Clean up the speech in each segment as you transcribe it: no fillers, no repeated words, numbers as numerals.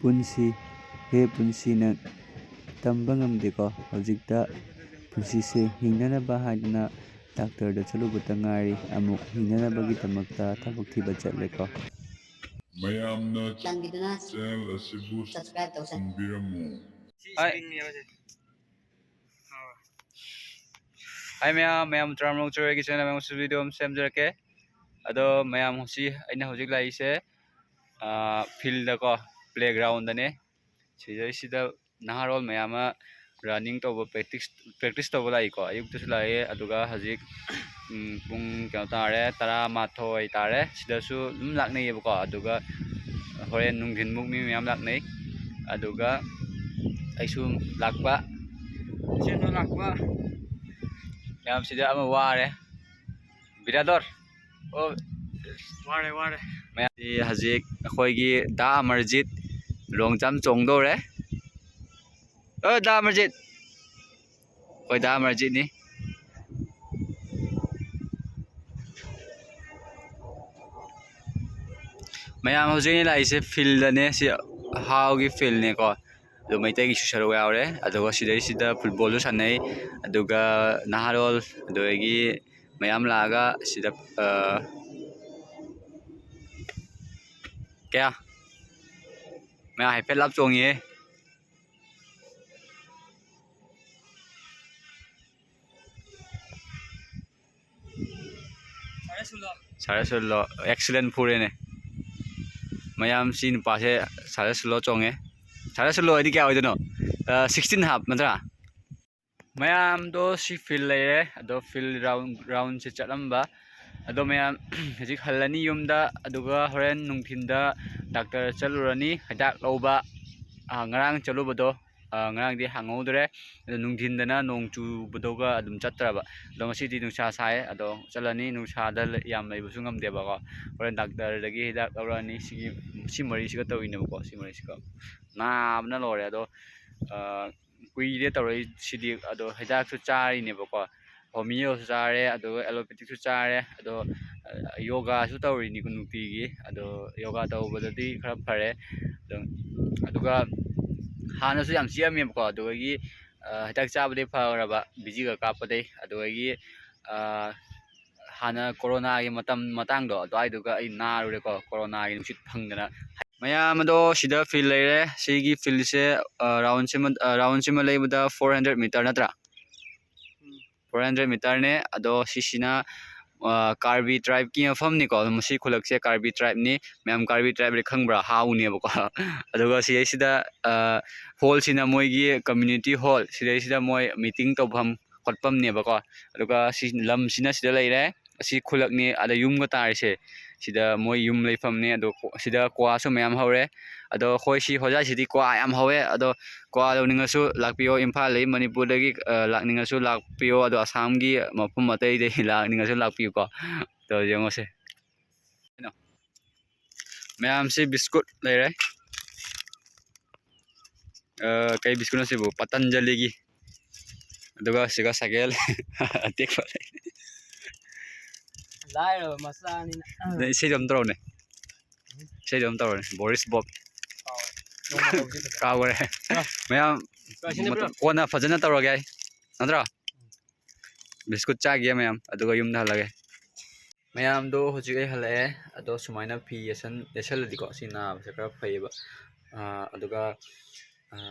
ꯄꯨꯟꯁꯤ ꯍꯦ ꯄꯨꯟꯁꯤꯅ ꯇꯝꯕ ꯉꯝꯗꯦꯀꯣ ꯍꯧꯖꯤꯛꯇ ꯄꯨꯟꯁꯤꯁꯦ ꯍꯤꯡꯅꯅꯕ ꯍꯥꯏꯗꯅ ꯗꯥꯛꯇꯔꯗ ꯆꯠꯂꯨꯕꯇ ꯉꯥꯏꯔꯤ ꯑꯃꯨꯛ ꯍꯤꯡꯅꯅꯕꯒꯤꯗꯃꯛꯇ ꯊꯕꯛ ꯊꯤꯕ ꯆꯠꯂꯦꯀꯣ ꯃꯌꯥꯝꯅ ꯆꯦꯅꯦꯜ ꯑꯁꯤꯕꯨ ꯁꯝꯕꯤꯔꯝꯃꯨ ꯍꯥꯏ ꯃꯌꯥꯝ ꯇꯔꯥꯃꯨꯛ ꯆꯨꯔꯒꯤ ꯆꯦꯅꯦꯜ ꯑꯃꯁꯨ ꯚꯤꯗꯤꯑꯣ ꯑꯃ ꯁꯦꯝꯖꯔꯛꯀꯦ ꯑꯗꯣ ꯃꯌꯥꯝ ꯑꯩꯅ ꯍꯧꯖꯤꯛ ꯂꯥꯛꯏꯁꯦ ꯐꯤꯜꯗꯀꯣ ꯄ꯭ꯂꯦꯒ꯭ꯔꯥꯎꯟꯗꯅꯦ ꯁꯤꯗꯩꯁꯤꯗ ꯅꯍꯥꯔꯣꯜ ꯃꯌꯥꯝ ꯑꯃ ꯔꯟꯅꯤꯡ ꯇꯧꯕ ꯄ꯭ꯔꯦꯛꯇꯤꯁ ꯇꯧꯕ ꯂꯥꯛꯏꯀꯣ ꯑꯌꯨꯛꯇꯁꯨ ꯂꯥꯛꯑꯦ ꯑꯗꯨꯒ ꯍꯧꯖꯤꯛ ꯄꯨꯡ ꯀꯩꯅꯣ ꯇꯥꯔꯦ 12 ꯇꯥꯔꯦ ꯁꯤꯗꯁꯨ ꯑꯗꯨꯝ ꯂꯥꯛꯅꯩꯌꯦꯕꯀꯣ ꯑꯗꯨꯒ ꯍꯣꯔꯦꯟ ꯅꯨꯡꯊꯤꯟꯃꯨꯛ ꯃꯤ ꯃꯌꯥꯝ ꯂꯥꯛꯅꯩ ꯑꯗꯨꯒ ꯑꯩꯁꯨ ꯂꯥꯛꯄ ꯃꯌꯥꯝꯁꯤꯗ ꯑꯃ ꯋꯥꯔꯦ ꯕꯤꯔꯥꯗꯣꯔ ꯑꯣ ꯋꯥꯔꯦ ꯃꯌꯥꯝꯁꯤ ꯍꯧꯖꯤꯛ ꯑꯩꯈꯣꯏꯒꯤ ꯗꯥ ꯑꯃꯔꯖꯤꯠ ꯂꯣꯡꯖꯝ ꯆꯣꯡꯗꯧꯔꯦ ꯗꯥ ꯑꯃꯔꯖꯤꯠ ꯑꯩꯈꯣꯏ ꯗꯥ ꯑꯃꯔꯖꯤꯠꯅꯤ ꯃꯌꯥꯝ ꯍꯧꯖꯤꯛ ꯑꯩꯅ ꯂꯥꯛꯏꯁꯦ ꯐꯤꯜꯗꯅꯦ ꯁꯤ ꯍꯥꯎꯒꯤ ꯐꯤꯜꯅꯦꯀꯣ ꯑꯗꯨ ꯃꯩꯇꯩꯒꯤꯁꯨ ꯁꯔꯨꯛ ꯌꯥꯎꯔꯦ ꯑꯗꯨꯒ ꯁꯤꯗꯩꯁꯤꯗ ꯐꯨꯠꯕꯣꯜꯁꯨ ꯁꯥꯟꯅꯩ ꯑꯗꯨꯒ ꯅꯍꯥꯔꯣꯜ ꯑꯗꯨꯗꯒꯤ ꯃꯌꯥꯝ ꯂꯥꯛꯑꯒ ꯁꯤꯗ ꯃꯌꯥꯝ ꯍꯥꯏꯐꯦꯠ ꯂꯥꯞ ꯆꯣꯡꯉꯤꯌꯦ ꯁꯥꯔꯦ ꯁꯨꯜꯂꯣ ꯑꯦꯛꯁꯤꯂꯦꯟ ꯐꯨꯔꯦꯅꯦ ꯃꯌꯥꯝ ꯁꯤ ꯅꯨꯄꯥꯁꯦ ꯁꯥꯔꯦ ꯁꯨꯜꯂꯣ ꯆꯣꯡꯉꯦ ꯁꯥꯔꯦ ꯁꯨꯜꯂꯣ ꯍꯥꯏꯗꯤ ꯀꯌꯥ ꯑꯣꯏꯗꯣꯏꯅꯣ 16 ꯍꯥꯞ ꯅꯠꯇ꯭ꯔꯥ ꯃꯌꯥꯝꯗꯣ ꯁꯤ ꯐꯤꯜ ꯂꯩꯔꯦ ꯑꯗꯣ ꯐꯤꯜ ꯔꯥꯎꯟꯁꯦ ꯆꯠꯂꯝꯕ ꯑꯗꯣ ꯃꯌꯥꯝ ꯍꯧꯖꯤꯛ ꯍꯜꯂꯅꯤ ꯌꯨꯝꯗ ꯑꯗꯨꯒ ꯍꯣꯔꯦꯟ ꯅꯨꯡꯊꯤꯟꯗ ꯗꯥꯛꯇꯔ ꯆꯠꯂꯨꯔꯅꯤ ꯍꯤꯗꯥꯛ ꯂꯧꯕ ꯉꯔꯥꯡ ꯆꯠꯂꯨꯕꯗꯣ ꯉꯔꯥꯡꯗꯤ ꯍꯥꯡꯍꯧꯗ꯭ꯔꯦ ꯑꯗꯣ ꯅꯨꯡꯊꯤꯟꯗꯅ ꯅꯣꯡ ꯆꯨꯕꯗꯨꯒ ꯑꯗꯨꯝ ꯆꯠꯇ꯭ꯔꯕ ꯑꯗꯣ ꯉꯁꯤꯗꯤ ꯅꯨꯡꯁꯥ ꯁꯥꯏ ꯑꯗꯣ ꯆꯠꯂꯅꯤ ꯅꯨꯡꯁꯥꯗ ꯌꯥꯝ ꯂꯩꯕꯁꯨ ꯉꯝꯗꯦꯕꯀꯣ ꯍꯣꯔꯦꯟ ꯗꯥꯛꯇꯔꯗꯒꯤ ꯍꯤꯗꯥꯛ ꯂꯧꯔꯛꯑꯅꯤ ꯁꯤ ꯃꯔꯤꯁꯤꯒ ꯇꯧꯔꯤꯅꯦꯕꯀꯣ ꯁꯤ ꯃꯔꯤꯁꯤꯒ ꯅꯥꯕꯅ ꯂꯣꯏꯔꯦ ꯑꯗꯣ ꯀꯨꯏꯔꯦ ꯇꯧꯔꯛꯏꯁꯤꯗꯤ ꯑꯗꯣ ꯍꯤꯗꯥꯛꯁꯨ ꯆꯥꯔꯤꯅꯦꯕꯀꯣ ꯍꯣꯃꯤꯌꯣꯁꯨ ꯆꯥꯔꯦ ꯑꯗꯨꯒ ꯑꯦꯂꯣꯄꯦꯊꯤꯛꯁꯨ ꯆꯥꯔꯦ ꯑꯗꯣ ꯌꯣꯒꯥꯁꯨ ꯇꯧꯔꯤꯅꯤ ꯅꯨꯡꯇꯤꯒꯤ ꯑꯗꯣ ꯌꯣꯒꯥ ꯇꯧꯕꯗꯗꯤ ꯈꯔ ꯐꯔꯦ ꯑꯗꯨꯒ ꯍꯥꯟꯅꯁꯨ ꯌꯥꯝ ꯆꯤꯛꯑꯝꯃꯦꯕꯀꯣ ꯑꯗꯨꯗꯒꯤ ꯍꯤꯗꯥꯛ ꯆꯥꯕꯗꯩ ꯐꯔꯕ ꯕꯤꯖꯤꯒ ꯀꯥꯞꯄꯗꯩ ꯑꯗꯨꯗꯒꯤ ꯍꯥꯟꯅ ꯀꯣꯔꯣꯅꯥꯒꯤ ꯃꯇꯥꯡꯗꯣ ꯑꯗꯨꯋꯥꯏꯗꯨꯒ ꯑꯩ ꯅꯥꯔꯨꯔꯦꯀꯣ ꯀꯣꯔꯣꯅꯥꯒꯤ ꯅꯨꯡꯁꯤꯠ ꯐꯪꯗꯅ ꯃꯌꯥꯝ ꯑꯗꯣ ꯁꯤꯗ ꯐꯤꯜ ꯂꯩꯔꯦ ꯁꯤꯒꯤ ꯐꯤꯜꯁꯦ ꯔꯥꯎꯟꯁꯤꯃ ꯂꯩꯕꯗ 400 ꯃꯤꯇꯔ ꯅꯠꯇ꯭ꯔꯥ 400 ꯃꯤꯇꯔꯅꯦ ꯑꯗꯣ ꯁꯤꯁꯤꯅ ꯀꯥꯔꯕꯤ ꯇ꯭ꯔꯥꯏꯕꯀꯤ ꯃꯐꯝꯅꯤꯀꯣ ꯃꯁꯤ ꯈꯨꯜꯂꯛꯁꯦ ꯀꯥꯔꯕꯤ ꯇ꯭ꯔꯥꯏꯕꯅꯤ ꯃꯌꯥꯝ ꯀꯥꯔꯕꯤ ꯇ꯭ꯔꯥꯏꯕꯗꯤ ꯈꯪꯕ꯭ꯔꯥ ꯍꯥꯎꯅꯦꯕꯀꯣ ꯑꯗꯨꯒ ꯁꯤꯗꯩꯁꯤꯗ ꯍꯣꯜꯁꯤꯅ ꯃꯣꯏꯒꯤ ꯀꯝꯃ꯭ꯌꯨꯅꯤꯇꯤ ꯍꯣꯜ ꯁꯤꯗꯩꯁꯤꯗ ꯃꯣꯏ ꯃꯤꯇꯤꯡ ꯇꯧꯐꯝ ꯈꯣꯠꯐꯝꯅꯦꯕꯀꯣ ꯑꯗꯨꯒ ꯂꯝꯁꯤꯅ ꯁꯤꯗ ꯂꯩꯔꯦ ꯑꯁꯤ ꯈꯨꯜꯂꯛꯅꯤ ꯑꯗ ꯌꯨꯝꯒ ꯇꯥꯔꯤꯁꯦ ꯁꯤꯗ ꯃꯣꯏ ꯌꯨꯝ ꯂꯩꯐꯝꯅꯤ ꯑꯗꯣ ꯁꯤꯗ ꯀ꯭ꯋꯥꯁꯨ ꯃꯌꯥꯝ ꯍꯧꯔꯦ ꯑꯗꯣ ꯑꯩꯈꯣꯏ ꯁꯤ ꯍꯣꯖꯥꯏꯁꯤꯗꯤ ꯀ꯭ꯋꯥ ꯌꯥꯝ ꯍꯧꯋꯦ ꯑꯗꯣ ꯀ꯭ꯋꯥ ꯂꯧꯅꯤꯡꯉꯁꯨ ꯂꯥꯛꯄꯤꯌꯣ ꯏꯝꯐꯥꯜꯗꯒꯤ ꯃꯅꯤꯄꯨꯔꯗꯒꯤ ꯂꯥꯛꯅꯤꯡꯉꯁꯨ ꯂꯥꯛꯄꯤꯌꯣ ꯑꯗꯣ ꯑꯁꯥꯝꯒꯤ ꯃꯐꯝ ꯑꯇꯩꯗꯒꯤ ꯂꯥꯛꯅꯤꯡꯉꯁꯨ ꯂꯥꯛꯄꯤꯌꯨꯀꯣ ꯑꯗꯣ ꯌꯦꯡꯉꯣꯁꯦ ꯃꯌꯥꯝꯁꯤ ꯕꯤꯁꯀꯨꯠ ꯂꯩꯔꯦ ꯀꯩ ꯕꯤꯁꯀꯨꯠꯅꯣ ꯁꯤꯕꯨ ꯄꯇꯟꯖꯂꯤꯒꯤ ꯑꯗꯨꯒ ꯁꯤꯒ ꯁꯥꯏꯀꯦꯜ ꯑꯇꯦꯛꯄ ꯂꯩ ꯂꯥꯏꯔꯕ ꯃꯆꯥꯅꯤꯅ ꯏꯁꯩꯗꯣ ꯑꯃ ꯇꯧꯔꯛꯎꯅꯦ ꯏꯁꯩꯗꯣ ꯑꯃ ꯇꯧꯔꯛꯎꯅꯦ ꯕꯣꯔꯤꯁ ꯕꯣꯕ ꯀꯥꯎꯈ꯭ꯔꯦ ꯃꯌꯥꯝ ꯀꯣꯟꯅ ꯐꯖꯅ ꯇꯧꯔꯒꯦ ꯑꯩ ꯅꯠꯇ꯭ꯔꯣ ꯕꯤꯁꯀꯨꯠ ꯆꯥꯒꯦ ꯃꯌꯥꯝ ꯑꯗꯨꯒ ꯌꯨꯝꯗ ꯍꯜꯂꯒꯦ ꯃꯌꯥꯝꯗꯣ ꯍꯧꯖꯤꯛ ꯑꯩ ꯍꯜꯂꯛꯑꯦ ꯑꯗꯣ ꯁꯨꯃꯥꯏꯅ ꯐꯤ ꯌꯦꯠꯁꯜꯂꯗꯤꯀꯣ ꯁꯤ ꯅꯥꯕꯁꯦ ꯈꯔ ꯐꯩꯌꯦꯕ ꯑꯗꯨꯒ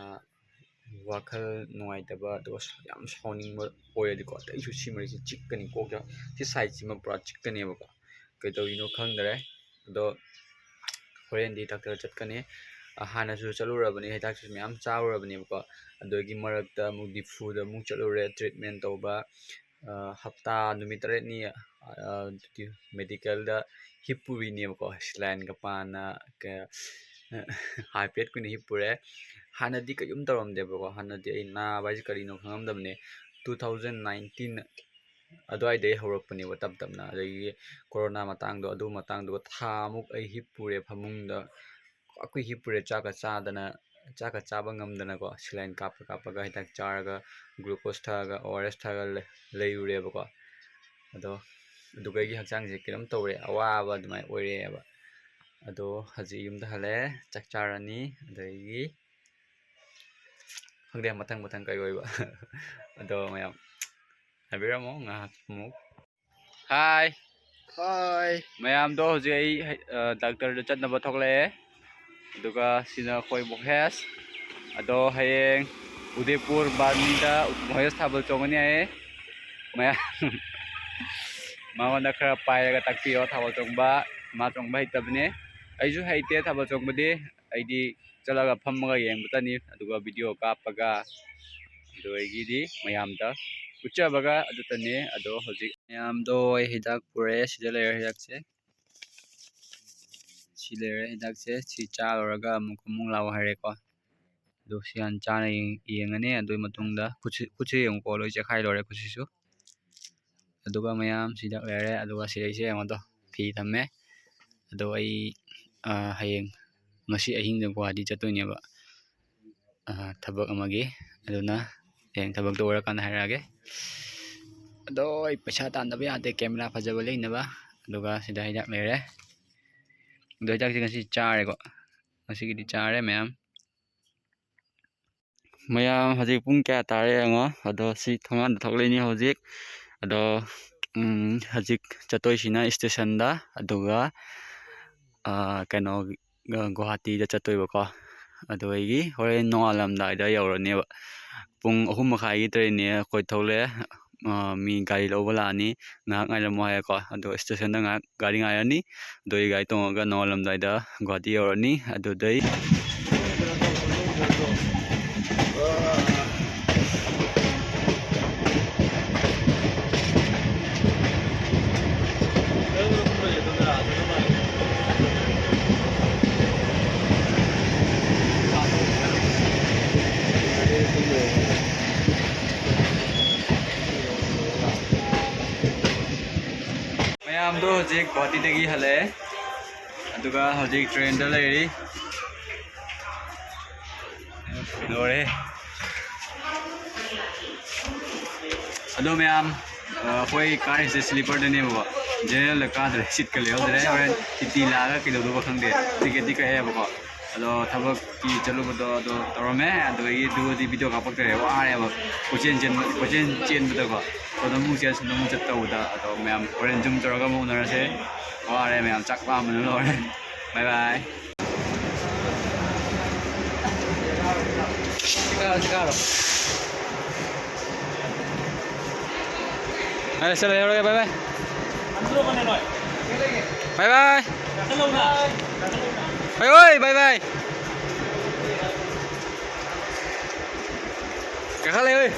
ꯋꯥꯈꯜ ꯅꯨꯡꯉꯥꯏꯇꯕ ꯑꯗꯨꯒ ꯌꯥꯝ ꯁꯥꯎꯅꯤꯡꯕ ꯑꯣꯏꯔꯗꯤꯀꯣ ꯑꯇꯩꯁꯨ ꯁꯤ ꯃꯔꯤꯁꯦ ꯆꯤꯛꯀꯅꯤ ꯀꯣꯛꯇ ꯁꯤ ꯁꯥꯏꯠꯁꯤꯃ ꯄꯨꯔꯥ ꯆꯤꯛꯀꯅꯦꯕꯀꯣ ꯀꯩꯗꯧꯔꯤꯅꯣ ꯈꯪꯗꯔꯦ ꯑꯗꯣ ꯍꯣꯔꯦꯟꯗꯤ ꯗꯥꯛꯇꯔ ꯆꯠꯀꯅꯤ ꯍꯥꯟꯅꯁꯨ ꯆꯠꯂꯨꯔꯕꯅꯤ ꯍꯤꯗꯥꯛꯁꯨ ꯃꯌꯥꯝ ꯆꯥꯔꯨꯔꯕꯅꯦꯕꯀꯣ ꯑꯗꯨꯒꯤ ꯃꯔꯛꯇ ꯑꯃꯨꯛ ꯗꯤꯐꯨꯗ ꯑꯃꯨꯛ ꯆꯠꯂꯨꯔꯦ ꯇ꯭ꯔꯤꯠꯃꯦꯟ ꯇꯧꯕ ꯍꯞꯇꯥ ꯅꯨꯃꯤꯠ 9ꯅꯤ ꯃꯦꯗꯤꯀꯦꯜꯗ ꯍꯤꯞꯄꯨꯔꯤꯅꯦꯕꯀꯣ ꯁꯤꯂꯥꯏꯟꯒ ꯄꯥꯟꯅ ꯍꯥꯏꯐꯦꯠ ꯀꯨꯏꯅ ꯍꯤꯞꯄꯨꯔꯦ ꯍꯥꯟꯅꯗꯤ ꯀꯩꯝ ꯇꯧꯔꯝꯗꯦꯕꯀꯣ ꯍꯥꯟꯅꯗꯤ ꯑꯩ ꯅꯥꯕ ꯍꯥꯏꯁꯦ ꯀꯔꯤꯅꯣ ꯈꯪꯉꯝꯗꯕꯅꯦ 2019 ꯑꯗꯨꯋꯥꯏꯗꯩ ꯍꯧꯔꯛꯄꯅꯦꯕ ꯇꯞ ꯇꯞꯅ ꯑꯗꯒꯤ ꯀꯣꯔꯣꯅꯥ ꯃꯇꯥꯡꯗꯣ ꯑꯗꯨ ꯃꯇꯥꯡꯗꯨꯒ ꯊꯥꯃꯨꯛ ꯑꯩ ꯍꯤꯞꯄꯨꯔꯦ ꯐꯃꯨꯡꯗ ꯑꯩꯈꯣꯏ ꯍꯤꯞꯄꯨꯔꯦ ꯆꯥꯛꯀ ꯆꯥꯕ ꯉꯝꯗꯅꯀꯣ ꯁꯤꯂꯥꯏꯟ ꯀꯥꯞꯄꯒ ꯍꯤꯗꯥꯛ ꯆꯥꯔꯒ ꯒ꯭ꯂꯨꯀꯣꯁ ꯊꯛꯑꯒ ORS ꯊꯛꯑꯒ ꯂꯩꯔꯨꯔꯦꯕꯀꯣ ꯑꯗꯣ ꯑꯗꯨꯒ ꯑꯩꯒꯤ ꯍꯛꯆꯥꯡꯁꯦ ꯀꯩꯅꯣꯝ ꯇꯧꯔꯦ ꯑꯋꯥꯕ ꯑꯗꯨꯃꯥꯏꯅ ꯑꯣꯏꯔꯛꯑꯦꯕ ꯑꯗꯣ ꯍꯧꯖꯤꯛ ꯌꯨꯝꯗ ꯍꯜꯂꯛꯑꯦ ꯆꯥꯛ ꯆꯥꯔꯅꯤ ꯑꯗꯒꯤ ꯈꯪꯗꯦ ꯃꯊꯪ ꯀꯩ ꯑꯣꯏꯕ ꯑꯗꯣ ꯃꯌꯥꯝ ꯍꯥꯏꯕꯤꯔꯝꯃꯣ ꯉꯥꯏꯍꯥꯛ ꯑꯃꯨꯛ ꯍꯥꯏ ꯃꯌꯥꯝꯗꯣ ꯍꯧꯖꯤꯛ ꯑꯩ ꯗꯥꯛꯇꯔꯗ ꯆꯠꯅꯕ ꯊꯣꯛꯂꯛꯑꯦ ꯑꯗꯨꯒ ꯁꯤꯅ ꯑꯩꯈꯣꯏ ꯃꯣꯍꯦꯁ ꯑꯗꯣ ꯍꯌꯦꯡ ꯎꯗꯦꯄꯨꯔ ꯕꯥꯔꯅꯤꯗ ꯃꯣꯍꯦꯁ ꯊꯥꯕꯜ ꯆꯣꯡꯒꯅꯤ ꯍꯥꯏꯌꯦ ꯃꯌꯥꯝ ꯃꯉꯣꯟꯗ ꯈꯔ ꯄꯥꯏꯔꯒ ꯇꯥꯛꯄꯤꯌꯣ ꯊꯥꯕꯜ ꯆꯣꯡꯕ ꯃꯥ ꯆꯣꯡꯕ ꯍꯩꯇꯕꯅꯦ ꯑꯩꯁꯨ ꯍꯩꯇꯦ ꯊꯥꯕꯜ ꯆꯣꯡꯕꯗꯤ ꯑꯩꯗꯤ ꯆꯠꯂꯒ ꯐꯝꯃꯒ ꯌꯦꯡꯕꯇꯅꯤ ꯑꯗꯨꯒ ꯚꯤꯗꯤꯑꯣ ꯀꯥꯞꯄꯒ ꯑꯗꯨꯗꯒꯤꯗꯤ ꯃꯌꯥꯝꯗ ꯎꯠꯆꯕꯒ ꯑꯗꯨꯇꯅꯤ ꯑꯗꯣ ꯍꯧꯖꯤꯛ ꯃꯌꯥꯝꯗꯣ ꯑꯩ ꯍꯤꯗꯥꯛ ꯄꯨꯔꯛꯑꯦ ꯁꯤꯗ ꯂꯩꯔꯦ ꯍꯤꯗꯥꯛꯁꯦ ꯁꯤ ꯂꯩꯔꯦ ꯍꯤꯗꯥꯛꯁꯦ ꯁꯤ ꯆꯥ ꯂꯣꯏꯔꯒ ꯑꯃꯨꯛ ꯂꯥꯛꯑꯣ ꯍꯥꯏꯔꯦꯀꯣ ꯑꯗꯣ ꯁꯤ ꯍꯥꯟꯅ ꯆꯥꯅ ꯌꯦꯡꯉꯅꯤ ꯑꯗꯨꯒꯤ ꯃꯇꯨꯡꯗ ꯈꯨꯠꯁꯤ ꯌꯦꯡꯉꯨꯀꯣ ꯂꯣꯏ ꯆꯦꯈꯥꯏ ꯂꯣꯏꯔꯦ ꯈꯨꯠꯁꯤꯁꯨ ꯑꯗꯨꯒ ꯃꯌꯥꯝ ꯁꯤꯗ ꯂꯩꯔꯦ ꯑꯗꯨꯒ ꯁꯤꯗꯩꯁꯦ ꯌꯦꯡꯉꯣꯗꯣ ꯐꯤ ꯊꯝꯃꯦ ꯑꯗꯣ ꯑꯩ ꯍꯌꯦꯡ ꯉꯁꯤ ꯑꯍꯤꯡꯗ ꯒꯨꯋꯥꯍꯥꯇꯤ ꯆꯠꯇꯣꯏꯅꯦꯕ ꯊꯕꯛ ꯑꯃꯒꯤ ꯑꯗꯨꯅ ꯍꯌꯦꯡ ꯊꯕꯛꯇꯣ ꯑꯣꯏꯔꯀꯥꯟꯗ ꯍꯥꯏꯔꯛꯑꯒꯦ ꯑꯗꯣ ꯑꯩ ꯄꯩꯁꯥ ꯇꯥꯟꯗꯕ ꯌꯥꯗꯦ ꯀꯦꯃꯦꯔꯥ ꯐꯖꯕ ꯂꯩꯅꯕ ꯑꯗꯨꯒ ꯁꯤꯗ ꯍꯤꯗꯥꯛ ꯂꯩꯔꯦ ꯑꯗꯣ ꯍꯤꯗꯥꯛꯁꯦ ꯉꯁꯤ ꯆꯥꯔꯦꯀꯣ ꯉꯁꯤꯒꯤꯗꯤ ꯆꯥꯔꯦ ꯃꯌꯥꯝ ꯍꯧꯖꯤꯛ ꯄꯨꯡ ꯀꯌꯥ ꯇꯥꯔꯦ ꯌꯦꯡꯉꯣ ꯑꯗꯣ ꯁꯤ ꯊꯣꯡꯒꯥꯟꯗ ꯊꯣꯛꯂꯛꯏꯅꯤ ꯍꯧꯖꯤꯛ ꯑꯗꯣ ꯍꯧꯖꯤꯛ ꯆꯠꯇꯣꯏꯁꯤꯅ ꯏꯁꯇꯦꯁꯟꯗ ꯑꯗꯨꯒ ꯀꯩꯅꯣ ꯒꯨꯋꯥꯍꯥꯇꯤꯗ ꯆꯠꯇꯣꯏꯕꯀꯣ ꯑꯗꯨ ꯑꯩꯒꯤ ꯍꯣꯔꯦꯟ ꯅꯣꯡꯉꯥꯜꯂꯝꯗꯥꯏꯗ ꯌꯧꯔꯅꯦꯕ ꯄꯨꯡ 3:30ꯒꯤ ꯇ꯭ꯔꯦꯟꯅꯦ ꯑꯩꯈꯣꯏ ꯊꯣꯛꯂꯛꯑꯦ ꯃꯤ ꯒꯥꯔꯤ ꯂꯧꯕ ꯂꯥꯛꯑꯅꯤ ꯉꯥꯏꯍꯥꯛ ꯉꯥꯏꯔꯝꯃꯣ ꯍꯥꯏꯌꯦꯀꯣ ꯑꯗꯣ ꯏꯁꯇꯦꯁꯟꯗ ꯉꯥꯏꯍꯥꯛ ꯒꯥꯔꯤ ꯉꯥꯏꯔꯅꯤ ꯑꯗꯨ ꯑꯩ ꯒꯥꯔꯤ ꯇꯣꯡꯉꯒ ꯅꯣꯡꯉꯥꯜꯂꯝꯗꯥꯏꯗ ꯒꯨꯋꯥꯍꯥꯇꯤ ꯌꯧꯔꯅꯤ ꯑꯗꯨꯗꯩ ꯃꯌꯥꯝꯗꯣ ꯍꯧꯖꯤꯛ ꯒꯨꯋꯥꯍꯥꯇꯤꯗꯒꯤ ꯍꯜꯂꯛꯑꯦ ꯑꯗꯨꯒ ꯍꯧꯖꯤꯛ ꯇ꯭ꯔꯦꯟꯗ ꯂꯩꯔꯤ ꯂꯣꯏꯔꯦ ꯑꯗꯣ ꯃꯌꯥꯝ ꯑꯩꯈꯣꯏ ꯀꯥꯔꯤꯁꯦ ꯁ꯭ꯂꯤꯄꯔꯗꯅꯦꯕꯀꯣ ꯖꯦꯅꯔꯦꯜꯗ ꯀꯥꯗ꯭ꯔꯦ ꯁꯤꯠꯀ ꯂꯩꯍꯧꯗ꯭ꯔꯦ ꯍꯣꯔꯦꯟ ꯇꯤꯇꯤ ꯂꯥꯛꯑꯒ ꯀꯩꯗꯧꯗꯧꯕ ꯈꯪꯗꯦ ꯇꯤꯀꯦꯠꯇꯤ ꯀꯛꯑꯦꯕꯀꯣ ꯑꯗꯣ ꯊꯕꯛꯀꯤ ꯆꯠꯂꯨꯕꯗꯣ ꯑꯗꯣ ꯇꯧꯔꯝꯃꯦ ꯑꯗꯨꯗꯒꯤ ꯑꯗꯨꯒꯗꯤ ꯚꯤꯗꯤꯑꯣ ꯀꯥꯞꯄꯛꯇ꯭ꯔꯦ ꯋꯥꯔꯦꯕ ꯀꯣꯏꯆꯦꯟ ꯆꯦꯟꯕꯗꯀꯣ ꯁꯣꯝꯗ ꯑꯃꯨꯛ ꯆꯦꯟ ꯁꯣꯝꯗ ꯑꯃꯨꯛ ꯆꯠꯇꯧꯕꯗ ꯑꯗꯣ ꯃꯌꯥꯝ ꯍꯣꯔꯦꯟ ꯖꯨꯝ ꯇꯧꯔꯒ ꯑꯃꯨꯛ ꯎꯅꯔꯁꯦ ꯋꯥꯔꯦ ꯃꯌꯥꯝ ꯆꯥꯛ ꯂꯥꯝꯕꯅ ꯂꯣꯏꯔꯦ ꯕꯥꯏ ꯕꯥꯏ Claro. Vale, se lo llevo, bye bye. Bye bye. Bye bye, bye bye. Cagale,